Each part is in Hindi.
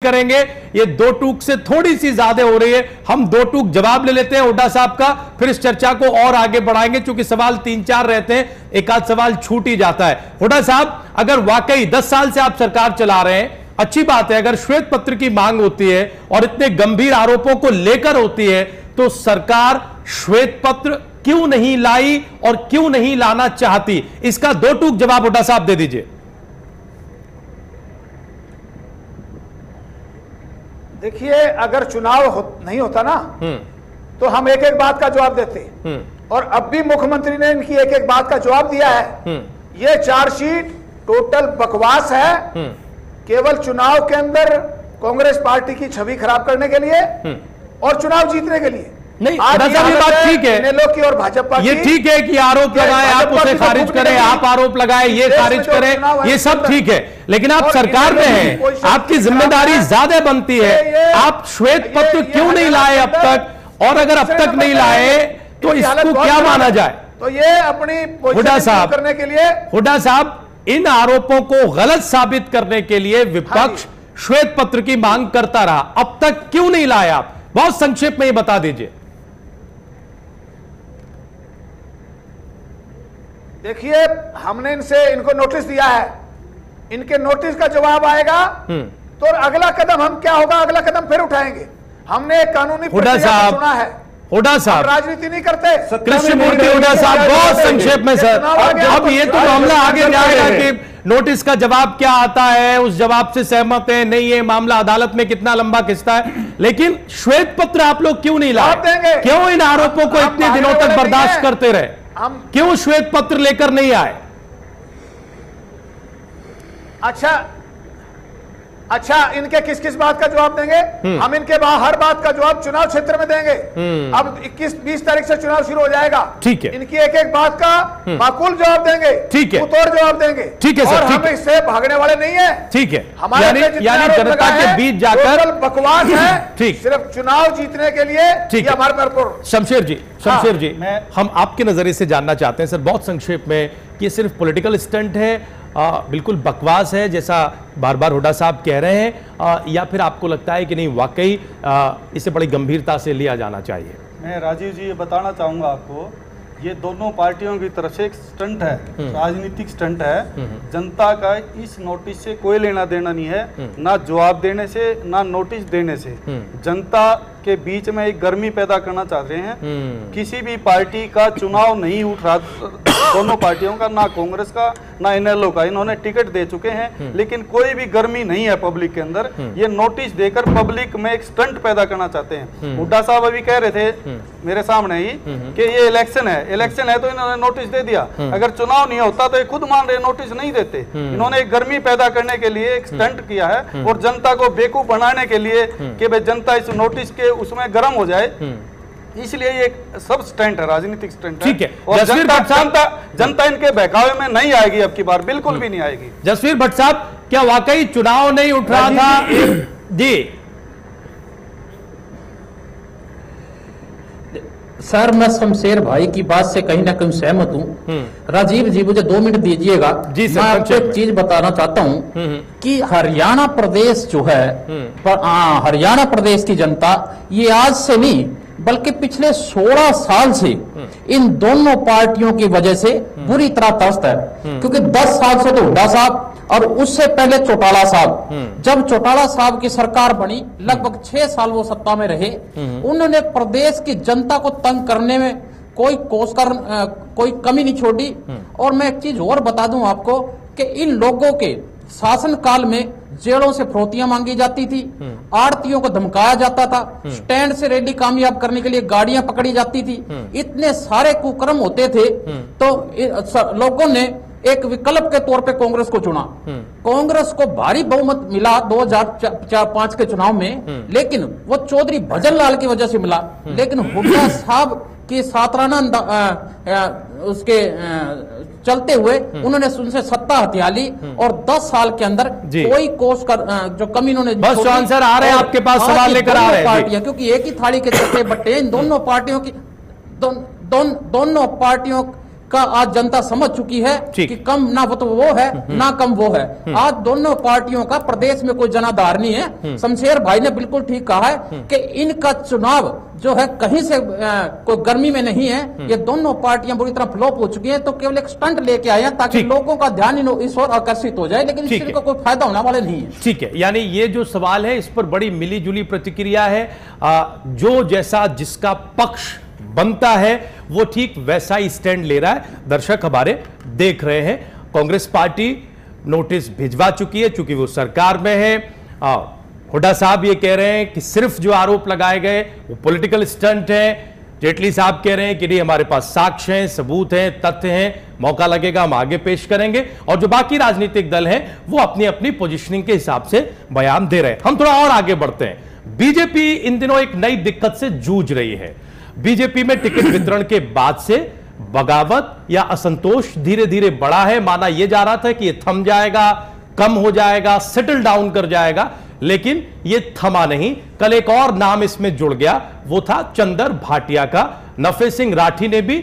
करेंगे। ये दो टूक से थोड़ी सी ज्यादा हो रही है। हम दो टूक जवाब ले लेते हैं हुड्डा साहब का, फिर इस चर्चा को और आगे बढ़ाएंगे, क्योंकि सवाल 3-4 रहते हैं, एक आध सवाल छूट ही जाता है। हुड्डा साहब, अगर वाकई 10 साल से आप सरकार चला रहे हैं, अच्छी बात है, अगर श्वेत पत्र की मांग होती है और इतने गंभीर आरोपों को लेकर होती है, तो सरकार श्वेत पत्र क्यों नहीं लाई और क्यों नहीं लाना चाहती? इसका दो टूक जवाब हुड्डा साहब दे दीजिए। देखिए, अगर चुनाव नहीं होता ना तो हम एक एक बात का जवाब देते, और अब भी मुख्यमंत्री ने इनकी एक एक बात का जवाब दिया है। ये चार्जशीट टोटल बकवास है, केवल चुनाव के अंदर कांग्रेस पार्टी की छवि खराब करने के लिए और चुनाव जीतने के लिए। नहीं, ये बात ठीक है, इनेलो की और भाजपा की। ये ठीक है कि आरोप लगाए, आप उसे खारिज करें, आप आरोप लगाए, ये खारिज करें, ये सब ठीक है, लेकिन आप सरकार में हैं, आपकी जिम्मेदारी ज्यादा बनती है। आप श्वेत पत्र क्यों नहीं लाए अब तक, और अगर अब तक नहीं लाए तो इसको क्या माना जाए? तो ये अपनी हुड्डा साहब करने के लिए, हुड्डा साहब, इन आरोपों को गलत साबित करने के लिए विपक्ष श्वेत पत्र की मांग करता रहा, अब तक क्यों नहीं लाए आप? बहुत संक्षेप में ये बता दीजिए। देखिए, हमने इनको नोटिस दिया है, इनके नोटिस का जवाब आएगा तो अगला कदम हम क्या होगा, अगला कदम फिर उठाएंगे। हमने एक कानूनी प्रक्रिया चुना है। हुड्डा साहब, राजनीति नहीं करते। कृष्णमूर्ति हुड्डा साहब, बहुत संक्षेप में सर, अब ये तो मामला आगे जाएगा कि नोटिस का जवाब क्या आता है, उस जवाब से सहमत है नहीं है, मामला अदालत में कितना लंबा खिंचता है, लेकिन श्वेत पत्र आप लोग क्यों नहीं लाए? क्यों इन आरोपों को इतने दिनों तक बर्दाश्त करते रहे? क्यों श्वेत पत्र लेकर नहीं आए? अच्छा, इनके किस किस बात का जवाब देंगे? हम इनके हर बात का जवाब चुनाव क्षेत्र में देंगे। अब 21-20 तारीख से चुनाव शुरू हो जाएगा। ठीक है, इनकी एक एक बात का माकूल जवाब देंगे, ठीक है, उतोड़ जवाब देंगे। ठीक है सर, और हम इससे भागने वाले नहीं है। ठीक है, हमारे यानी जनता के बीच जाकर बकवास है, ठीक, सिर्फ चुनाव जीतने के लिए। ठीक है, हमारे पर शमशेर जी, हम आपके नजरिए से जानना चाहते हैं सर, बहुत संक्षेप में, कि ये सिर्फ पॉलिटिकल स्टंट है, बिल्कुल बकवास है जैसा बार बार हुड्डा साहब कह रहे हैं, या फिर आपको लगता है कि नहीं वाकई इसे बड़ी गंभीरता से लिया जाना चाहिए? मैं राजीव जी ये बताना चाहूँगा आपको, ये दोनों पार्टियों की तरफ से एक स्टंट है, राजनीतिक स्टंट है। जनता का इस नोटिस से कोई लेना देना नहीं है, ना जवाब देने से ना नोटिस देने से। जनता के बीच में एक गर्मी पैदा करना चाहते हैं। किसी भी पार्टी का चुनाव नहीं उठ रहा, दोनों पार्टियों का, ना कांग्रेस का ना इनेलो का, इन्होंने टिकट दे चुके हैं, लेकिन कोई भी गर्मी नहीं है पब्लिक के अंदर। ये नोटिस देकर पब्लिक में एक स्टंट पैदा करना चाहते हैं। हुड्डा साहब अभी कह रहे थे मेरे सामने ही कि ये इलेक्शन है तो इन्होंने नोटिस दे दिया। अगर चुनाव नहीं होता तो ये खुद मान रहे नोटिस नहीं देते। इन्होंने एक गर्मी पैदा करने के लिए एक स्टंट किया है, और जनता को बेवकूफ बनाने के लिए कि भाई जनता इस नोटिस के उसमें गर्म हो जाए, इसलिए ये सब स्टंट है, राजनीतिक स्टंट है। ठीक है, और जनता इनके बहकावे में नहीं आएगी, अब की बार बिल्कुल भी नहीं आएगी। जसवीर भट्ट साहब, क्या वाकई चुनाव नहीं उठ रहा था? जी सर, मैं शमशेर भाई की बात से कहीं ना कहीं सहमत हूँ। राजीव जी, मुझे 2 मिनट दीजिएगा। मैं आपको एक चीज बताना चाहता हूँ कि हरियाणा प्रदेश जो है, हरियाणा प्रदेश की जनता ये आज से नहीं बल्कि पिछले 16 साल से इन दोनों पार्टियों की वजह से बुरी तरह त्रस्त है। क्योंकि 10 साल से तो हुड्डा साहब और उससे पहले चौटाला साहब, जब चौटाला साहब की सरकार बनी, लगभग 6 साल वो सत्ता में रहे, उन्होंने प्रदेश की जनता को तंग करने में कोई कमी नहीं छोड़ी। और मैं एक चीज और बता दूं आपको कि इन लोगों के शासन काल में जेलों से फिरौतियां मांगी जाती थी, आड़तियों को धमकाया जाता था, स्टैंड से रैली कामयाब करने के लिए गाड़ियां पकड़ी जाती थी, इतने सारे कुकर्म होते थे। तो लोगों ने एक विकल्प के तौर पे कांग्रेस को चुना। कांग्रेस को भारी बहुमत मिला 2005 के चुनाव में, लेकिन वो चौधरी भजन लाल की वजह से मिला। लेकिन हुड्डा साहब की सातराना उसके चलते हुए उन्होंने उनसे सत्ता हथिया ली, और 10 साल के अंदर कोई कोस कर जो कमी इन्होंने, बस आंसर आ रहे हैं आपके पास, सवाल लेकर आ रहे हैं पार्टियां, क्योंकि एक ही थाली के चट्टे बट्टे इन दोनों पार्टियों की, दोनों पार्टियों का आज जनता समझ चुकी है कि कम ना तो वो है ना कम वो है। आज दोनों पार्टियों का प्रदेश में कोई जनाधार नहीं है। शमशेर भाई ने बिल्कुल ठीक कहा है कि इनका चुनाव जो है कहीं से कोई गर्मी में नहीं है। ये दोनों पार्टियां बुरी तरह फ्लॉप हो चुकी हैं, तो केवल एक स्टंट लेके आए हैं ताकि लोगों का ध्यान इस ओर आकर्षित हो जाए, लेकिन इससे कोई फायदा होने वाला नहीं है। ठीक है, यानी ये जो सवाल है इस पर बड़ी मिली जुली प्रतिक्रिया है। जो जैसा जिसका पक्ष बनता है वो ठीक वैसा ही स्टैंड ले रहा है। दर्शक हमारे देख रहे हैं, कांग्रेस पार्टी नोटिस भिजवा चुकी है चूंकि वो सरकार में है। हुड्डा साहब ये कह रहे हैं कि सिर्फ जो आरोप लगाए गए वो पॉलिटिकल स्टंट है। जेटली साहब कह रहे हैं कि नहीं, हमारे पास साक्ष्य हैं, सबूत हैं, तथ्य हैं, मौका लगेगा हम आगे पेश करेंगे। और जो बाकी राजनीतिक दल हैं वो अपनी अपनी पोजीशनिंग के हिसाब से बयान दे रहे हैं। हम थोड़ा और आगे बढ़ते हैं। बीजेपी इन दिनों एक नई दिक्कत से जूझ रही है। बीजेपी में टिकट वितरण के बाद से बगावत या असंतोष धीरे धीरे बढ़ा है। माना यह जा रहा था कि यह थम जाएगा, कम हो जाएगा, सेटल डाउन कर जाएगा, लेकिन यह थमा नहीं। कल एक और नाम इसमें जुड़ गया, वो था चंदर भाटिया का। नफे सिंह राठी ने भी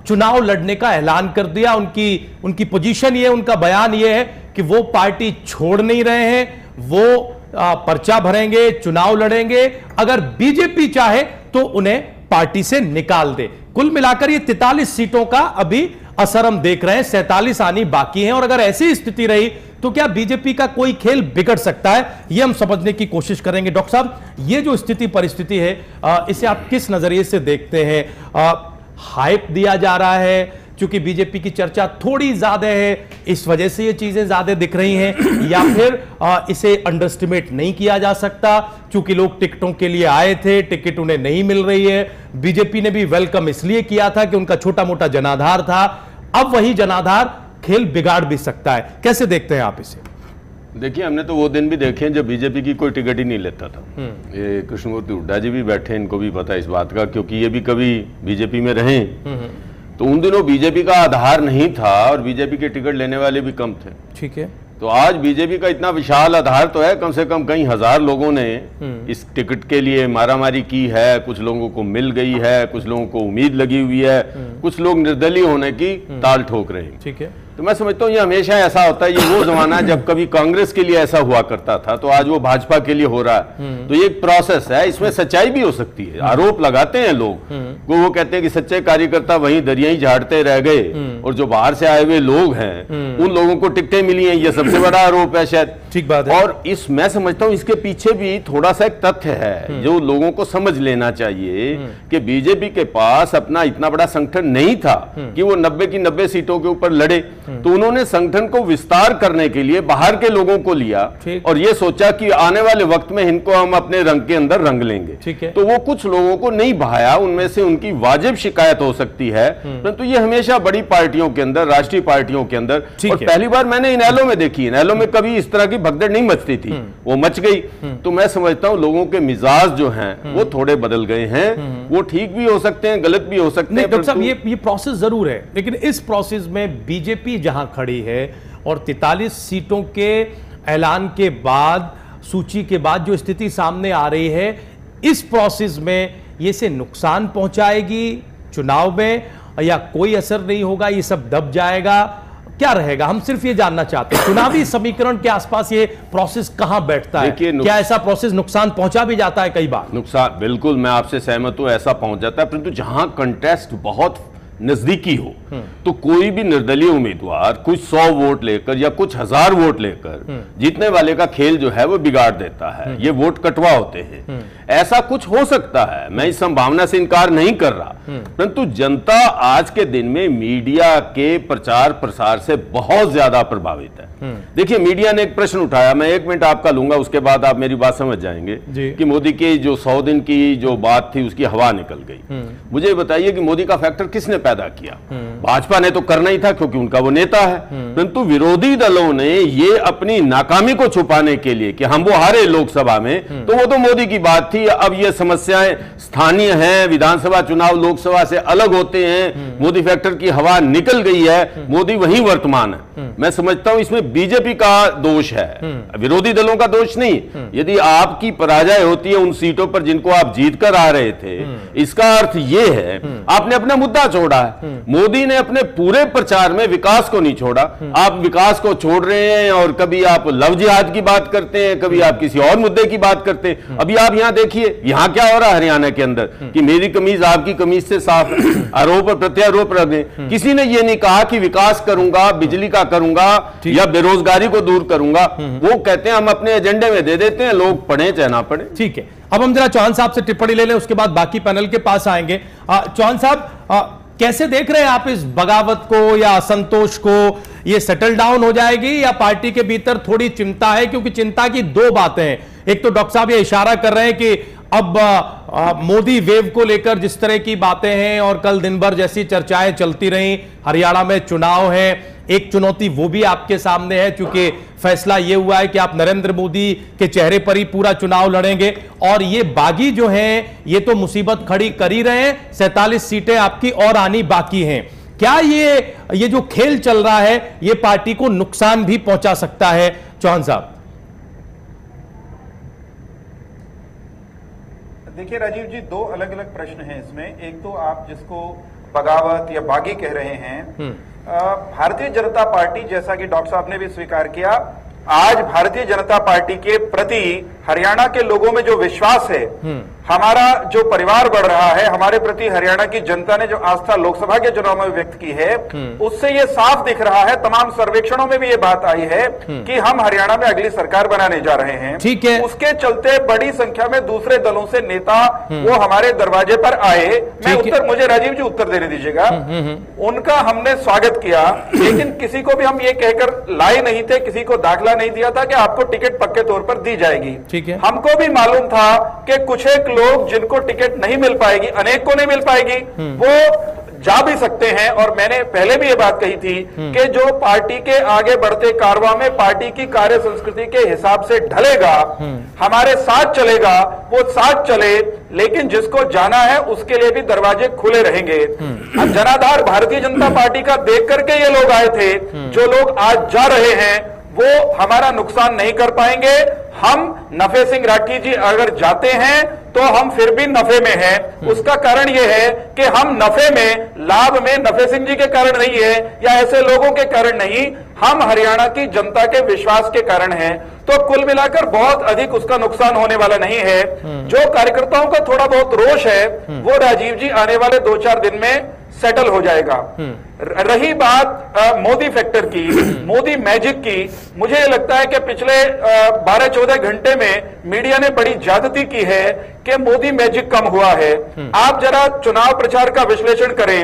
चुनाव लड़ने का ऐलान कर दिया। उनकी पोजीशन ये, उनका बयान ये है कि वो पार्टी छोड़ नहीं रहे हैं, वो पर्चा भरेंगे, चुनाव लड़ेंगे। अगर बीजेपी चाहे तो उन्हें पार्टी से निकाल दे। कुल मिलाकर ये 43 सीटों का अभी असर हम देख रहे हैं, 47 आनी बाकी हैं। और अगर ऐसी स्थिति रही तो क्या बीजेपी का कोई खेल बिगड़ सकता है, यह हम समझने की कोशिश करेंगे। डॉक्टर साहब, ये जो स्थिति परिस्थिति है इसे आप किस नजरिए से देखते हैं? हाइप दिया जा रहा है क्योंकि बीजेपी की चर्चा थोड़ी ज्यादा है, इस वजह से ये चीजें ज्यादा दिख रही हैं, या फिर इसे अंडरस्टिमेट नहीं किया जा सकता क्योंकि लोग टिकटों के लिए आए थे, टिकट उन्हें नहीं मिल रही है। बीजेपी ने भी वेलकम इसलिए किया था कि उनका छोटा मोटा जनाधार था, अब वही जनाधार खेल बिगाड़ भी सकता है। कैसे देखते हैं आप इसे? देखिए, हमने तो वो दिन भी देखे हैं जब बीजेपी की कोई टिकट ही नहीं लेता था। ये कृष्णमूर्ति हुड्डा जी भी बैठे, इनको भी पता है इस बात का, क्योंकि ये भी कभी बीजेपी में रहे। तो उन दिनों बीजेपी का आधार नहीं था और बीजेपी के टिकट लेने वाले भी कम थे। ठीक है। तो आज बीजेपी का इतना विशाल आधार तो है, कम से कम कई हजार लोगों ने इस टिकट के लिए मारामारी की है। कुछ लोगों को मिल गई है, कुछ लोगों को उम्मीद लगी हुई है, कुछ लोग निर्दलीय होने की ताल ठोक रहे हैं। ठीक है। तो मैं समझता हूँ ये हमेशा ऐसा होता है। ये वो जमाना जब कभी कांग्रेस के लिए ऐसा हुआ करता था, तो आज वो भाजपा के लिए हो रहा है। तो ये एक प्रोसेस है, इसमें सच्चाई भी हो सकती है। आरोप लगाते हैं लोग, वो कहते हैं कि सच्चे कार्यकर्ता वहीं दरियाई झाड़ते रह गए और जो बाहर से आए हुए लोग हैं उन लोगों को टिकटें मिली हैं। ये सबसे बड़ा आरोप है शायद। ठीक बात है। और इस मैं समझता हूँ इसके पीछे भी थोड़ा सा एक तथ्य है जो लोगों को समझ लेना चाहिए कि बीजेपी के पास अपना इतना बड़ा संगठन नहीं था कि वो 90 की 90 सीटों के ऊपर लड़े। तो उन्होंने संगठन को विस्तार करने के लिए बाहर के लोगों को लिया और ये सोचा कि आने वाले वक्त में इनको हम अपने रंग के अंदर रंग लेंगे। ठीक है। तो वो कुछ लोगों को नहीं बहाया, उनमें से उनकी वाजिब शिकायत हो सकती है, परंतु ये हमेशा बड़ी पार्टियों के अंदर, राष्ट्रीय पार्टियों के अंदर, और पहली बार मैंने इनेलो में देखी। इनेलो में कभी इस तरह की भगदड़ नहीं मचती थी, वो मच गई। तो मैं समझता हूं लोगों के मिजाज जो हैं वो थोड़े बदल गए हैं। वो ठीक भी हो सकते हैं, गलत भी हो सकते हैं। डॉक्टर साहब, ये प्रोसेस जरूर है, लेकिन इस प्रोसेस में बीजेपी जहां खड़ी है और 43 सीटों के ऐलान के बाद, सूची के बाद जो स्थिति सामने आ रही है, इस प्रोसेस में ये से नुकसान पहुंचाएगी चुनाव में या कोई असर नहीं होगा, ये सब दब जाएगा, क्या रहेगा? हम सिर्फ ये जानना चाहते हैं चुनावी समीकरण के आसपास ये प्रोसेस कहां बैठता है? क्या ऐसा प्रोसेस नुकसान पहुंचा भी जाता है? कई बार नुकसान, बिल्कुल मैं आपसे सहमत हूं, ऐसा पहुंच जाता है। परंतु जहां कंटेस्ट बहुत नजदीकी हो तो कोई भी निर्दलीय उम्मीदवार कुछ 100 वोट लेकर या कुछ 1000 वोट लेकर जीतने वाले का खेल जो है वो बिगाड़ देता है। ये वोट कटवा होते हैं। ऐसा कुछ हो सकता है, मैं इस संभावना से इनकार नहीं कर रहा, परंतु जनता आज के दिन में मीडिया के प्रचार प्रसार से बहुत ज्यादा प्रभावित है। देखिए, मीडिया ने एक प्रश्न उठाया, मैं 1 मिनट आपका लूंगा, उसके बाद आप मेरी बात समझ जाएंगे कि मोदी की जो 100 दिन की जो बात थी उसकी हवा निकल गई। मुझे बताइए कि मोदी का फैक्टर किसने पैदा किया? भाजपा ने तो करना ही था क्योंकि उनका वो नेता है, परंतु विरोधी दलों ने ये अपनी नाकामी को छुपाने के लिए कि हम वो हारे लोकसभा में, तो वो तो मोदी की बात थी। अब ये समस्याएं स्थानीय हैं, विधानसभा चुनाव लोकसभा से अलग होते हैं, मोदी फैक्टर की हवा निकल गई है, मोदी वहीं वर्तमान है। मैं समझता हूं इसमें बीजेपी का दोष है, विरोधी दलों का दोष नहीं। यदि आपकी पराजय होती है उन सीटों पर जिनको आप जीत कर आ रहे थे, इसका अर्थ यह है आपने अपना मुद्दा छोड़ा है। मोदी मोदी ने अपने पूरे प्रचार में विकास को नहीं छोड़ा। आप विकास को छोड़ रहे हैं और कभी आप लव जिहाद की बात करते हैं, कभी आप किसी और मुद्दे की बात करते हैं। अभी आप यहां देखिए यहां क्या हो रहा है हरियाणा के अंदर कि मेरी कमीज आपकी कमीज से साफ है, आरोप और प्रत्यारोप रखे। किसी ने यह नहीं कहा कि विकास करूंगा, बिजली का करूंगा या बेरोजगारी को दूर करूंगा। वो कहते हैं हम अपने एजेंडे में दे देते हैं, लोग पढ़े चाहे ना पढ़े। ठीक है, अब हम जरा चौहान साहब से टिप्पणी ले लें, उसके बाद बाकी पैनल के पास आएंगे। चौहान साहब, कैसे देख रहे हैं आप इस बगावत को या असंतोष को? ये सेटल डाउन हो जाएगी या पार्टी के भीतर थोड़ी चिंता है? क्योंकि चिंता की दो बातें हैं। एक तो डॉक्टर साहब ये इशारा कर रहे हैं कि अब मोदी वेव को लेकर जिस तरह की बातें हैं और कल दिन भर जैसी चर्चाएं चलती रहीं, हरियाणा में चुनाव है, एक चुनौती वो भी आपके सामने है क्योंकि फैसला ये हुआ है कि आप नरेंद्र मोदी के चेहरे पर ही पूरा चुनाव लड़ेंगे और ये बागी जो हैं ये तो मुसीबत खड़ी कर ही रहे हैं, 47 सीटें आपकी और आनी बाकी हैं। क्या ये जो खेल चल रहा है ये पार्टी को नुकसान भी पहुंचा सकता है? चौहान साहब, देखिए राजीव जी, दो अलग अलग प्रश्न हैं इसमें। एक तो आप जिसको बगावत या बागी कह रहे हैं, भारतीय जनता पार्टी, जैसा कि डॉक्टर साहब ने भी स्वीकार किया, आज भारतीय जनता पार्टी के प्रति हरियाणा के लोगों में जो विश्वास है, हमारा जो परिवार बढ़ रहा है, हमारे प्रति हरियाणा की जनता ने जो आस्था लोकसभा के चुनाव में व्यक्त की है, उससे ये साफ दिख रहा है, तमाम सर्वेक्षणों में भी ये बात आई है कि हम हरियाणा में अगली सरकार बनाने जा रहे हैं। ठीक है, उसके चलते बड़ी संख्या में दूसरे दलों से नेता वो हमारे दरवाजे पर आए। मुझे राजीव जी उत्तर देने दीजिएगा। उनका हमने स्वागत किया, लेकिन किसी को भी हम ये कहकर लाए नहीं थे, किसी को दाखिला नहीं दिया था कि आपको टिकट पक्के तौर पर दी जाएगी। ठीक है, हमको भी मालूम था कि कुछ एक लोग जिनको टिकट नहीं मिल पाएगी, अनेक को नहीं मिल पाएगी, वो जा भी सकते हैं। और मैंने पहले भी ये बात कही थी कि जो पार्टी के आगे बढ़ते कारवां में पार्टी की कार्य संस्कृति के हिसाब से ढलेगा, हमारे साथ चलेगा, वो साथ चले, लेकिन जिसको जाना है उसके लिए भी दरवाजे खुले रहेंगे। अब जनाधार भारतीय जनता पार्टी का देख करके ये लोग आए थे, जो लोग आज जा रहे हैं वो हमारा नुकसान नहीं कर पाएंगे। हम नफे सिंह राठी जी अगर जाते हैं तो हम फिर भी नफे में हैं। उसका कारण यह है कि हम नफे में, लाभ में नफे सिंह जी के कारण नहीं है या ऐसे लोगों के कारण नहीं, हम हरियाणा की जनता के विश्वास के कारण हैं। तो कुल मिलाकर बहुत अधिक उसका नुकसान होने वाला नहीं है। जो कार्यकर्ताओं का थोड़ा बहुत रोष है वो राजीव जी आने वाले 2-4 दिन में सेटल हो जाएगा। रही बात मोदी फैक्टर की, मोदी मैजिक की, मुझे लगता है कि पिछले 12-14 घंटे में मीडिया ने बड़ी ज्यादती की है कि मोदी मैजिक कम हुआ है। आप जरा चुनाव प्रचार का विश्लेषण करें,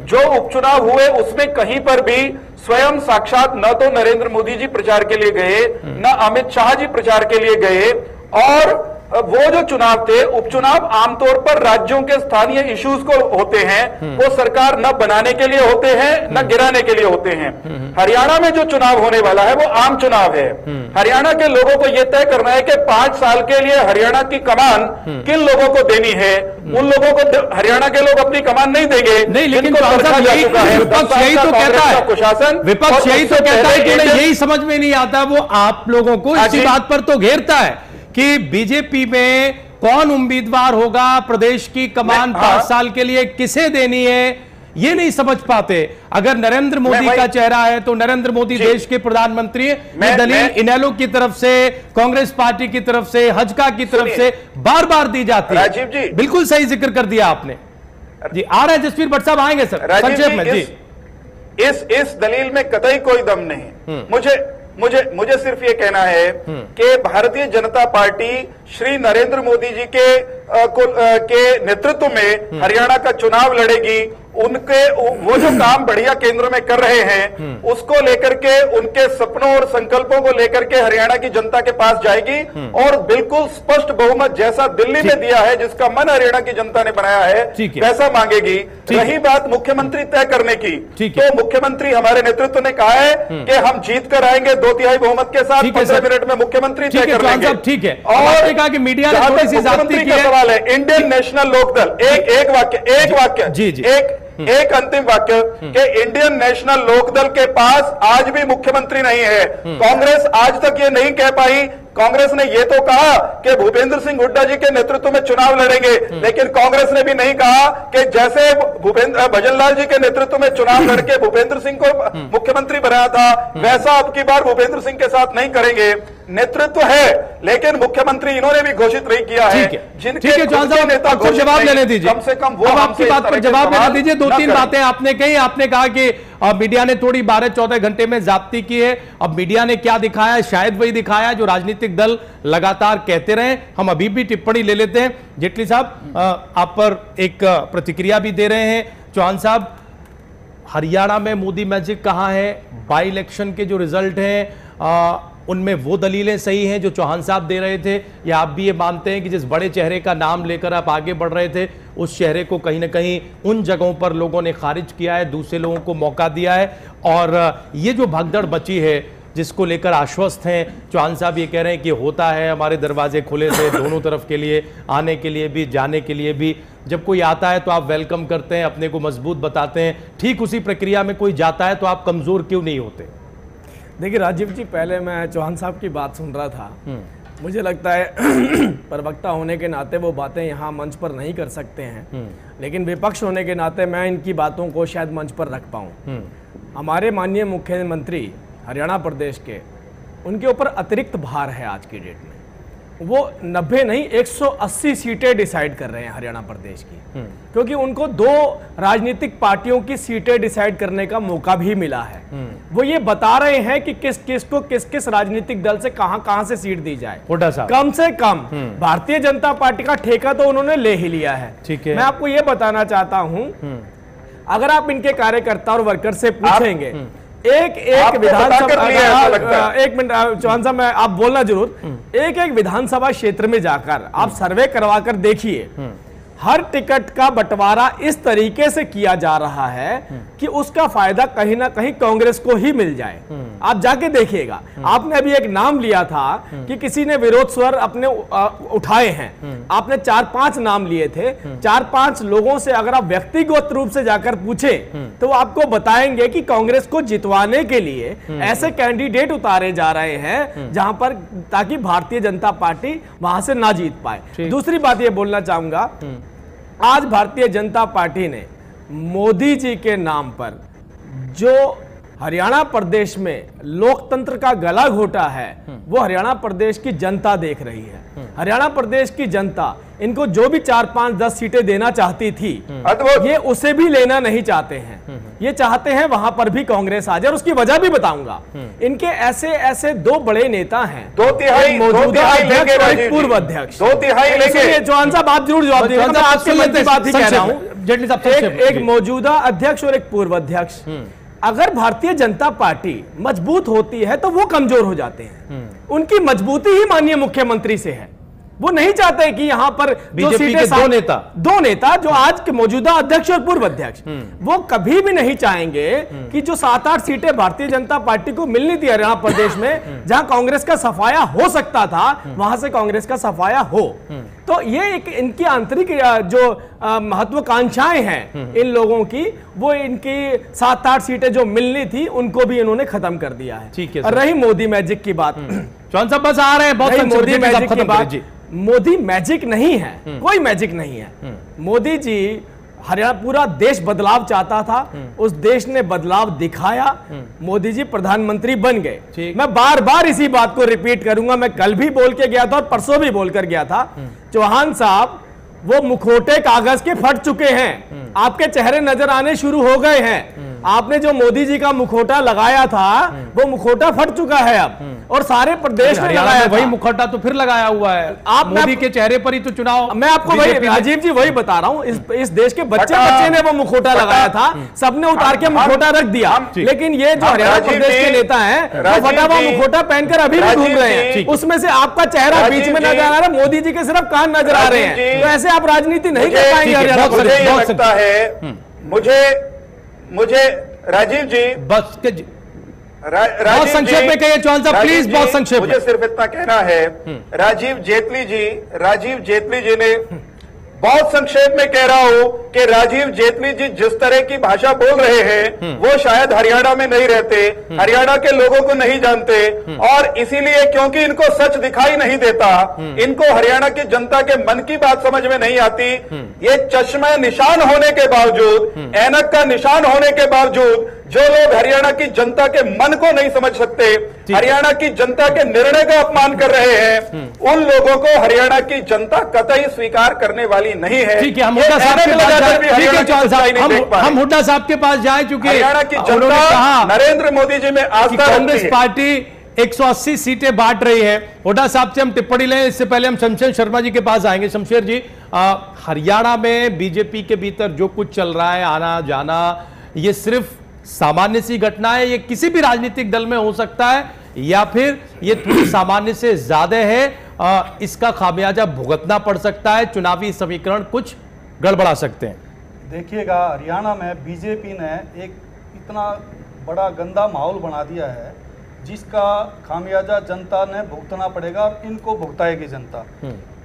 जो उपचुनाव हुए उसमें कहीं पर भी स्वयं साक्षात न तो नरेंद्र मोदी जी प्रचार के लिए गए, न अमित शाह जी प्रचार के लिए गए, और वो जो चुनाव थे, उपचुनाव आमतौर पर राज्यों के स्थानीय इश्यूज को होते हैं, वो सरकार न बनाने के लिए होते हैं न गिराने के लिए होते हैं। हरियाणा में जो चुनाव होने वाला है वो आम चुनाव है। हरियाणा के लोगों को यह तय करना है कि 5 साल के लिए हरियाणा की कमान किन लोगों को देनी है। उन लोगों को हरियाणा के लोग अपनी कमान नहीं देंगे। नहीं, लेकिन विपक्ष यही तो कहता है, प्रशासन विपक्ष यही तो कहता है कि यही समझ में नहीं आता। वो आप लोगों को इसी बात पर तो घेरता है कि बीजेपी में कौन उम्मीदवार होगा, प्रदेश की कमान 5 साल के लिए किसे देनी है, ये नहीं समझ पाते। अगर नरेंद्र मोदी का चेहरा है तो नरेंद्र मोदी देश के प्रधानमंत्री है। ये दलील इनेलो की तरफ से, कांग्रेस पार्टी की तरफ से, हजका की तरफ से बार बार दी जाती है। राजीव जी, बिल्कुल सही जिक्र कर दिया आपने जी। आ रहे हैं जसवीर भट्ट साहब, आएंगे सर संक्षेप में जी। इस दलील में कतई कोई दम नहीं। मुझे सिर्फ ये कहना है कि भारतीय जनता पार्टी श्री नरेंद्र मोदी जी के नेतृत्व में हरियाणा का चुनाव लड़ेगी। उनके वो जो काम बढ़िया केंद्र में कर रहे हैं उसको लेकर के, उनके सपनों और संकल्पों को लेकर के हरियाणा की जनता के पास जाएगी और बिल्कुल स्पष्ट बहुमत जैसा दिल्ली में दिया है, जिसका मन हरियाणा की जनता ने बनाया है, वैसा मांगेगी। रही बात मुख्यमंत्री तय करने की, तो मुख्यमंत्री हमारे नेतृत्व ने कहा है कि हम जीत कर आएंगे 2/3 बहुमत के साथ, 15 मिनट में मुख्यमंत्री तय कर लेंगे। ठीक है, और कहा कि मीडिया ने थोड़ी सी ज्यादती की है। सवाल है इंडियन नेशनल लोकदल, एक वाक्य एक अंतिम वाक्य कि इंडियन नेशनल लोकदल के पास आज भी मुख्यमंत्री नहीं है। कांग्रेस आज तक ये नहीं कह पाई कांग्रेस ने ये तो कहा कि भूपेंद्र सिंह हुड्डा जी के नेतृत्व में चुनाव लड़ेंगे, लेकिन कांग्रेस ने भी नहीं कहा कि जैसे भजनलाल जी के नेतृत्व में चुनाव लड़के भूपेंद्र सिंह को मुख्यमंत्री बनाया था, वैसा अब की बार भूपेंद्र सिंह के साथ नहीं करेंगे। नेतृत्व है, लेकिन मुख्यमंत्री इन्होंने भी घोषित नहीं किया है। जिनके नेता जवाब लेने दीजिए, कम से कम वो आपकी बात पर जवाब लेने दीजिए। दो तीन बातें आपने कही। आपने कहा कि मीडिया ने थोड़ी 12-14 घंटे में जाप्ती की है। अब मीडिया ने क्या दिखाया है? शायद वही दिखाया जो राजनीतिक दल लगातार कहते रहे। हम अभी भी टिप्पणी ले लेते हैं। जेटली साहब, आप पर एक प्रतिक्रिया भी दे रहे हैं। चौहान साहब, हरियाणा में मोदी मैजिक कहां है? बाई इलेक्शन के जो रिजल्ट हैं उनमें वो दलीलें सही हैं जो चौहान साहब दे रहे थे, या आप भी ये मानते हैं कि जिस बड़े चेहरे का नाम लेकर आप आगे बढ़ रहे थे उस चेहरे को कहीं ना कहीं उन जगहों पर लोगों ने खारिज किया है, दूसरे लोगों को मौका दिया है, और ये जो भगदड़ बची है जिसको लेकर आश्वस्त हैं चौहान साहब, ये कह रहे हैं कि होता है, हमारे दरवाजे खुले थे दोनों तरफ के लिए, आने के लिए भी जाने के लिए भी। जब कोई आता है तो आप वेलकम करते हैं, अपने को मजबूत बताते हैं, ठीक उसी प्रक्रिया में कोई जाता है तो आप कमजोर क्यों नहीं होते? देखिए राजीव जी, पहले मैं चौहान साहब की बात सुन रहा था, मुझे लगता है प्रवक्ता होने के नाते वो बातें यहाँ मंच पर नहीं कर सकते हैं, लेकिन विपक्ष होने के नाते मैं इनकी बातों को शायद मंच पर रख पाऊँ। हमारे माननीय मुख्यमंत्री हरियाणा प्रदेश के, उनके ऊपर अतिरिक्त भार है आज की डेट में। वो 90 नहीं 180 सीटें डिसाइड कर रहे हैं हरियाणा प्रदेश की, क्योंकि उनको 2 राजनीतिक पार्टियों की सीटें डिसाइड करने का मौका भी मिला है। वो ये बता रहे हैं कि किस किस को किस किस राजनीतिक दल से कहां से सीट दी जाए। कम से कम भारतीय जनता पार्टी का ठेका तो उन्होंने ले ही लिया है। ठीक है, मैं आपको ये बताना चाहता हूं, अगर आप इनके कार्यकर्ता और वर्कर से पूछेंगे, एक विधानसभा, एक मिनट चौहान साहब, मैं आप बोलना जरूर, एक विधानसभा क्षेत्र में जाकर आप सर्वे करवा कर देखिए, हर टिकट का बंटवारा इस तरीके से किया जा रहा है कि उसका फायदा कहीं ना कहीं कांग्रेस को ही मिल जाए। आप जाके देखिएगा। आपने अभी एक नाम लिया था कि किसी ने विरोध स्वर अपने उठाए हैं, आपने 4-5 नाम लिए थे। 4-5 लोगों से अगर आप व्यक्तिगत रूप से जाकर पूछे तो वो आपको बताएंगे कि कांग्रेस को जितवाने के लिए ऐसे कैंडिडेट उतारे जा रहे हैं जहां पर, ताकि भारतीय जनता पार्टी वहां से ना जीत पाए। दूसरी बात ये बोलना चाहूंगा, आज भारतीय जनता पार्टी ने मोदी जी के नाम पर जो हरियाणा प्रदेश में लोकतंत्र का गला घोटा है, वो हरियाणा प्रदेश की जनता देख रही है। हरियाणा प्रदेश की जनता इनको जो भी 4-5-10 सीटें देना चाहती थी, ये उसे भी लेना नहीं चाहते हैं। ये चाहते हैं वहां पर भी कांग्रेस आ जाए, और उसकी वजह भी बताऊंगा। इनके ऐसे ऐसे 2 बड़े नेता हैं, 2/3 मौजूदा अध्यक्ष और एक पूर्व अध्यक्ष। 2/3 लेंगे। चौहान साहब आप जरूर जवाब दीजिए, मैं आपके मन की बात ही कह रहा हूं। एक मौजूदा अध्यक्ष और एक पूर्व अध्यक्ष, अगर भारतीय जनता पार्टी मजबूत होती है तो वो कमजोर हो जाते हैं। उनकी मजबूती ही माननीय मुख्यमंत्री से है। वो नहीं चाहते कि यहां पर बीजेपी के दो नेता जो आज के मौजूदा अध्यक्ष और पूर्व अध्यक्ष, वो कभी भी नहीं चाहेंगे कि जो 7-8 सीटें भारतीय जनता पार्टी को मिलनी थी हरियाणा प्रदेश में, जहां कांग्रेस का सफाया हो सकता था, वहां से कांग्रेस का सफाया हो। तो ये एक इनकी आंतरिक जो महत्वाकांक्षाएं हैं इन लोगों की, वो इनकी 7-8 सीटें जो मिलनी थी उनको भी इन्होंने खत्म कर दिया है। ठीक है। रही मोदी मैजिक की बात, चौहान साहब बस आ रहे हैं, बहुत मोदी मैजिक की बात, मोदी मैजिक नहीं है, कोई मैजिक नहीं है। मोदी जी, हरियाणा पूरा देश बदलाव चाहता था, उस देश ने बदलाव दिखाया, मोदी जी प्रधानमंत्री बन गए। मैं बार बार इसी बात को रिपीट करूंगा, मैं कल भी बोल के गया था और परसों भी बोलकर गया था। चौहान साहब, वो मुखौटे कागज के फट चुके हैं, आपके चेहरे नजर आने शुरू हो गए हैं। आपने जो मोदी जी का मुखौटा लगाया था वो मुखौटा फट चुका है अब, और सारे प्रदेश में लगाया वही मुखौटा तो फिर लगाया हुआ है। आप मोदी के चेहरे पर ही तो चुनाव, मैं आपको वही राजीव जी वही बता रहा हूँ, इस देश के बच्चे ने वो मुखौटा लगाया था, सबने उतार के मुखौटा रख दिया। लेकिन ये जो हरियाणा प्रदेश के नेता है वो फटा हुआ मुखौटा पहनकर अभी भी घूम रहे हैं, उसमें से आपका चेहरा बीच में नजर आ रहा है, मोदी जी के सिर्फ कान नजर आ रहे हैं। तो ऐसे आप राजनीति नहीं कर पाएंगे हरियाणा प्रदेश। मुझे राजीव जी बस बहुत संक्षेप में कहिए चौहान साहब प्लीज, बहुत संक्षेप। मुझे सिर्फ इतना कहना है, राजीव जेटली जी ने बहुत संक्षेप में कह रहा हूं कि राजीव जेटली जी जिस तरह की भाषा बोल रहे हैं वो शायद हरियाणा में नहीं रहते, हरियाणा के लोगों को नहीं जानते, और इसीलिए क्योंकि इनको सच दिखाई नहीं देता, इनको हरियाणा की जनता के मन की बात समझ में नहीं आती। ये चश्मा निशान होने के बावजूद, ऐनक का निशान होने के बावजूद जो लोग हरियाणा की जनता के मन को नहीं समझ सकते, हरियाणा की जनता के निर्णय का अपमान कर रहे हैं, उन लोगों को हरियाणा की जनता कतई स्वीकार करने वाली नहीं है। ठीक है, हम हुड्डा साहब के पास जाएं, हम हुड्डा साहब के पास जाएं, क्योंकि हरियाणा की जनता नरेंद्र मोदी जी में आस्था कांग्रेस पार्टी 180 सीटें बांट रही है। हुड्डा साहब से हम टिप्पणी लें, इससे पहले हम शमशेर शर्मा जी के पास आएंगे। शमशेर जी, हरियाणा में बीजेपी के भीतर जो कुछ चल रहा है, आना जाना, ये सिर्फ सामान्य सी घटना है, ये किसी भी राजनीतिक दल में हो सकता है, या फिर ये थोड़ी सामान्य से ज्यादा है, इसका खामियाजा भुगतना पड़ सकता है, चुनावी समीकरण कुछ गड़बड़ा सकते हैं? देखिएगा, हरियाणा में बीजेपी ने एक इतना बड़ा गंदा माहौल बना दिया है जिसका खामियाजा जनता ने भुगतना पड़ेगा और इनको भुगताएगी जनता।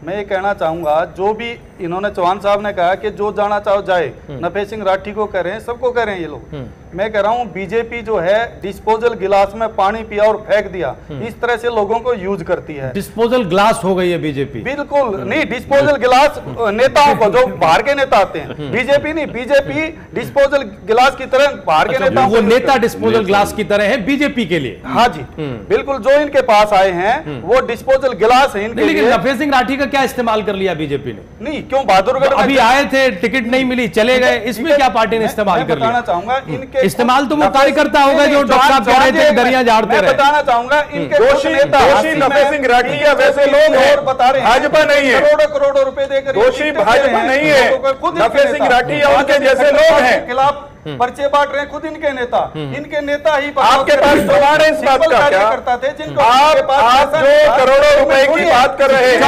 मैं ये कहना चाहूंगा, जो भी इन्होंने चौहान साहब ने कहा कि जो जाना चाहो जाए, नफे सिंह राठी को कह रहे हैं, सबको कह रहे हैं ये लोग। मैं कह रहा हूं बीजेपी जो है डिस्पोजल गिलास में पानी पिया और फेंक दिया, इस तरह से लोगों को यूज करती है। डिस्पोजल ग्लास हो गई है बीजेपी? बिल्कुल नहीं, डिस्पोजल गिलास नेताओं को, जो बाहर के नेता आते हैं, बीजेपी नहीं, बीजेपी डिस्पोजल गिलास की तरह बाहर के नेताओं वो नेता डिस्पोजल ग्लास की तरह है बीजेपी के लिए। हाँ जी, बिल्कुल, जो इनके पास आए हैं वो डिस्पोजल गिलास है इनके। लेकिन नफे सिंह राठी का क्या इस्तेमाल कर लिया बीजेपी ने? नहीं, क्यों बहादुरगढ़ अभी आए थे, टिकट नहीं मिली, चले गए, इसमें क्या पार्टी ने इस्तेमाल कर लिया? बताना चाहूंगा इनके इस्तेमाल तो वो कार्यकर्ता होगा जो डॉक्टर साहब कह रहे थे दरिया झाड़ते रहे। बताना चाहूंगा इनके दोषी नफे सिंह राठी या वैसे लोग हैं, बता रहे हैं भाजपा नहीं है, करोड़ों करोड़ों रुपए देकर दोषी भाजपा नहीं है, नफे सिंह राठी या उनके जैसे लोग हैं, खिलाफ पर्चे बांट रहे हैं खुद इनके नेता। इनके नेता ही आपके पास प्रमाण है इस बात का क्या? करता थे जिनको आप जो करोड़ों रुपए की बात कर रहे हैं,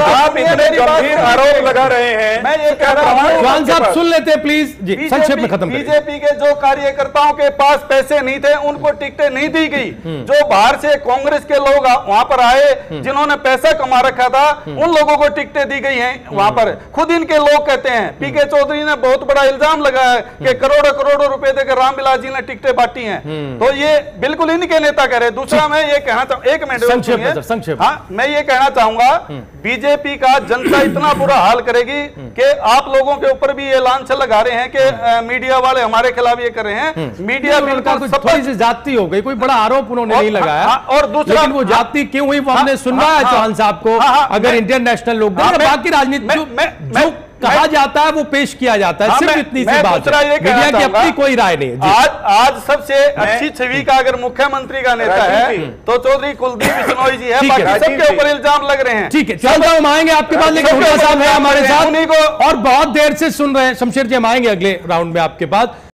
आप इतने गंभीर आरोप लगा रहे हैं, मैं ये कह रहा हूँ चौहान साहब सुन लेते हैं प्लीज जी, संक्षेप में खत्म। बीजेपी के जो कार्यकर्ताओं के पास पैसे नहीं थे उनको टिकटें नहीं दी गई, जो बाहर से कांग्रेस के लोग वहां पर आए जिन्होंने पैसा कमा रखा था उन लोगों को टिकटें दी गई हैं। वहां पर खुद इनके लोग कहते हैं, पीके चौधरी ने बहुत बड़ा इल्जाम लगाया है कि करोड़ों करोड़ों रुपए देकर रामविलास जी ने टिकटें बांटी हैं, तो ये बिल्कुल इनके नेता कह रहे हैं। दूसरा मैं ये कहना चाहूंगा, एक मिनट संक्षेप, हाँ, मैं ये कहना चाहूंगा बीजेपी का जनता इतना बुरा हाल करेगी कि आप लोगों के ऊपर भी ये लांछन लगा रहे हैं कि मीडिया वाले हमारे खिलाफ ये कर रहे हैं। मीडिया बिल्कुल थोड़ी सी जाति हो गई, कोई बड़ा आरोप उन्होंने नहीं लगाया, और दूसरा वो जाति क्यों हुई वो हमने सुनना है चौहान साहब को। अगर इंडियन नेशनल लोग बाकी राजनीति कहा जाता है वो पेश किया जाता है, सिर्फ इतनी सी बात है, मीडिया की अपनी कोई राय नहीं। आज सबसे अच्छी छवि का अगर मुख्यमंत्री का नेता है तो चौधरी कुलदीप बिश्नोई जी है, बाकी सबके ऊपर इल्जाम लग रहे हैं। ठीक है, चलता हूं, हम आएंगे आपके पास, लेकिन हुड्डा साहब है हमारे साथ और बहुत देर से सुन रहे हैं। शमशेर जी, हम आएंगे अगले राउंड में आपके पास।